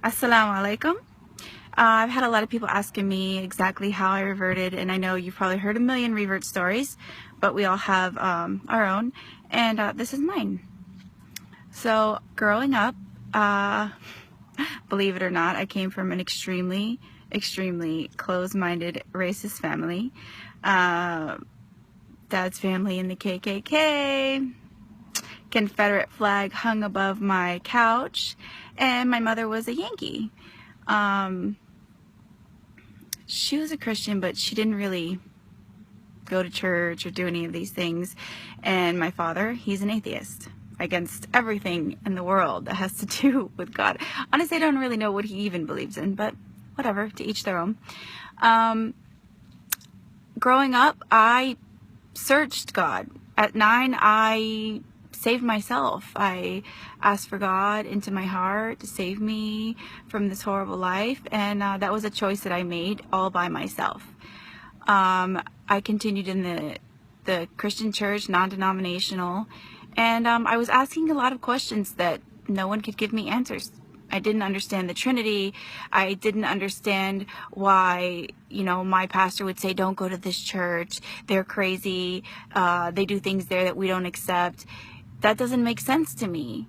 Assalamu alaikum. I've had a lot of people asking me exactly how I reverted, and I know you've probably heard a million revert stories, but we all have our own, and this is mine. So, growing up, uh, believe it or not, I came from an extremely closed-minded racist family. Dad's family in the KKK, Confederate flag hung above my couch, and my mother was a Yankee. She was a Christian, but she didn't really go to church or do any of these things. And my father, he's an atheist against everything in the world that has to do with God. Honestly, I don't really know what he even believes in, but whatever, to each their own. Growing up, I searched God. At 9, I saved myself. I asked for God into my heart to save me from this horrible life, and that was a choice that I made all by myself. I continued in the Christian church, non-denominational, and I was asking a lot of questions that no one could give me answers. I didn't understand the Trinity. I didn't understand why, my pastor would say, don't go to this church. They're crazy. They do things there that we don't accept. That doesn't make sense to me.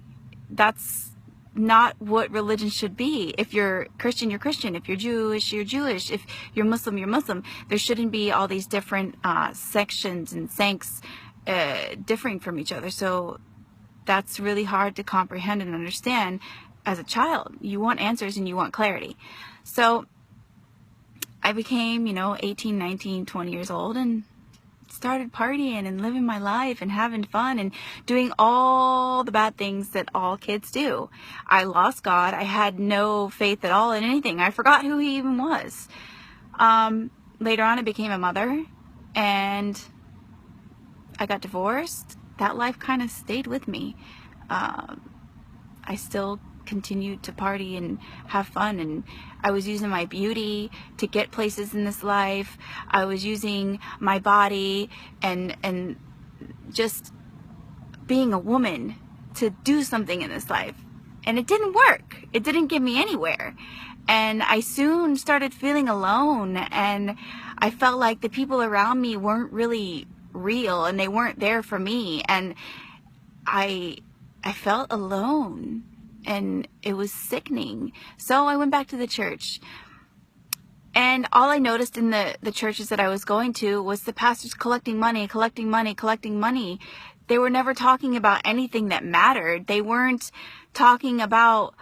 That's not what religion should be. If you're Christian, you're Christian. If you're Jewish, you're Jewish. If you're Muslim, you're Muslim. There shouldn't be all these different sections and sects differing from each other. So that's really hard to comprehend and understand as a child. You want answers and you want clarity. So I became, 18, 19, 20 years old and started partying and living my life and having fun and doing all the bad things that all kids do. I lost God. I had no faith at all in anything. I forgot who he even was. Later on, I became a mother and I got divorced. That life kind of stayed with me. I still continued to party and have fun, and I was using my beauty to get places in this life. I was using my body and just being a woman to do something in this life, and it didn't work. It didn't get me anywhere, and I soon started feeling alone, and I felt like the people around me weren't really real and they weren't there for me, and I felt alone. And it was sickening. So I went back to the church. And all I noticed in the churches that I was going to was the pastors collecting money. They were never talking about anything that mattered. They weren't talking about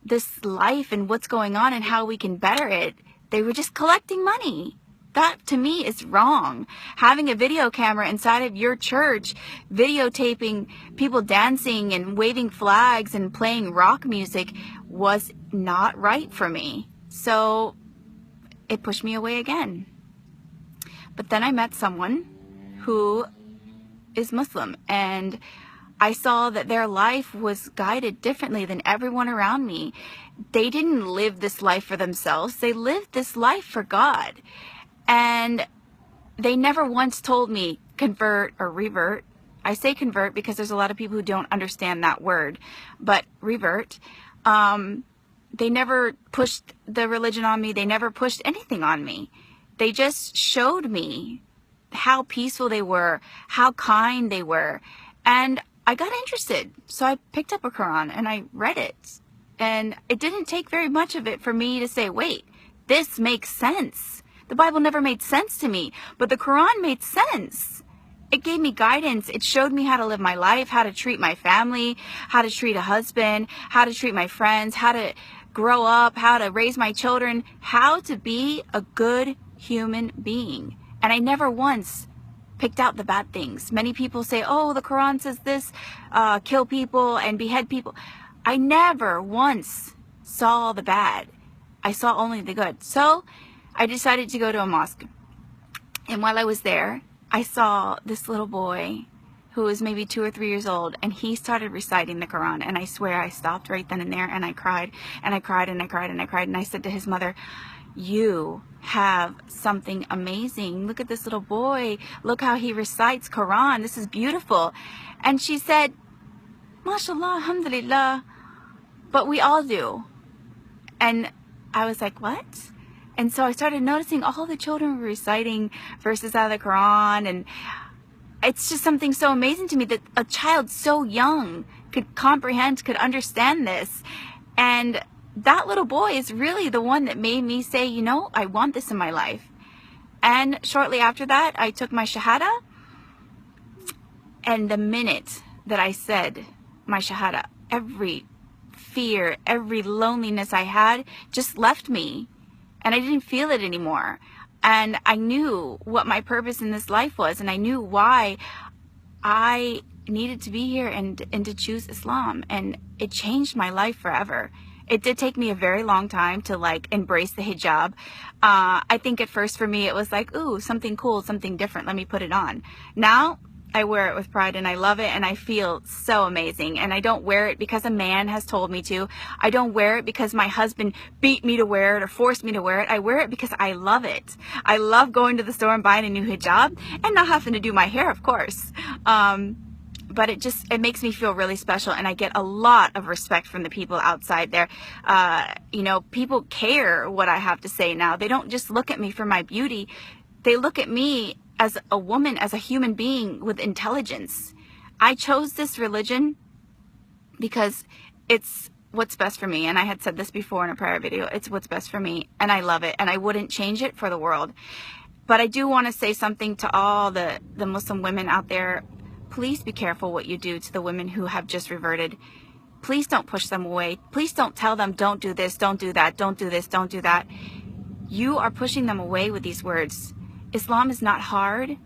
this life and what's going on and how we can better it. They were just collecting money. That, to me, is wrong. Having a video camera inside of your church, videotaping people dancing and waving flags and playing rock music was not right for me. So it pushed me away again. But then I met someone who is Muslim, and I saw that their life was guided differently than everyone around me. They didn't live this life for themselves. They lived this life for God. And they never once told me convert or revert. I say convert because there's a lot of people who don't understand that word. But revert, they never pushed the religion on me. They never pushed anything on me. They just showed me how peaceful they were, how kind they were. And I got interested. So I picked up a Quran and I read it. And it didn't take very much of it for me to say, wait, this makes sense. The Bible never made sense to me, but the Quran made sense. It gave me guidance. It showed me how to live my life, how to treat my family, how to treat a husband, how to treat my friends, how to grow up, how to raise my children, how to be a good human being. And I never once picked out the bad things. Many people say, oh, the Quran says this, kill people and behead people. I never once saw the bad. I saw only the good. So I decided to go to a mosque. And while I was there, I saw this little boy who was maybe 2 or 3 years old, and he started reciting the Quran. And I swear I stopped right then and there, and I cried, and I cried, and I cried, and I cried. And I said to his mother, you have something amazing. Look at this little boy. Look how he recites Quran. This is beautiful. And she said, MashaAllah, alhamdulillah. But we all do. And I was like, what? And so I started noticing all the children were reciting verses out of the Quran, and it's just something so amazing to me that a child so young could comprehend, could understand this. And that little boy is really the one that made me say, you know, I want this in my life. And shortly after that, I took my Shahada. And the minute that I said my Shahada, every fear, every loneliness I had just left me. And I didn't feel it anymore. And I knew what my purpose in this life was. And I knew why I needed to be here and to choose Islam. And it changed my life forever. It did take me a very long time to like embrace the hijab. I think at first for me it was like, ooh, something cool, something different. Let me put it on. Now I wear it with pride and I love it and I feel so amazing. And I don't wear it because a man has told me to. I don't wear it because my husband beat me to wear it or forced me to wear it. I wear it because I love it. I love going to the store and buying a new hijab and not having to do my hair, of course. But it makes me feel really special, and I get a lot of respect from the people outside there. You know, people care what I have to say now. They don't just look at me for my beauty. They look at me as a woman, as a human being with intelligence. I chose this religion because it's what's best for me. And I had said this before in a prior video. It's what's best for me, and I love it, and I wouldn't change it for the world. But I do want to say something to all the Muslim women out there. Please be careful what you do to the women who have just reverted. Please don't push them away. Please don't tell them, don't do this, don't do that, don't do this, don't do that. You are pushing them away with these words. Islam is not hard.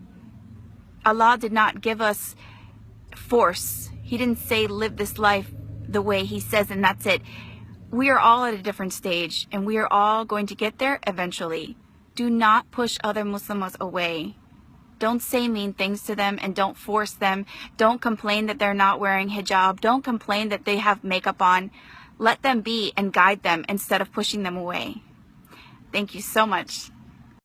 Allah did not give us force. He didn't say live this life the way He says and that's it. We are all at a different stage and we are all going to get there eventually. Do not push other Muslims away. Don't say mean things to them and don't force them. Don't complain that they're not wearing hijab. Don't complain that they have makeup on. Let them be and guide them instead of pushing them away. Thank you so much.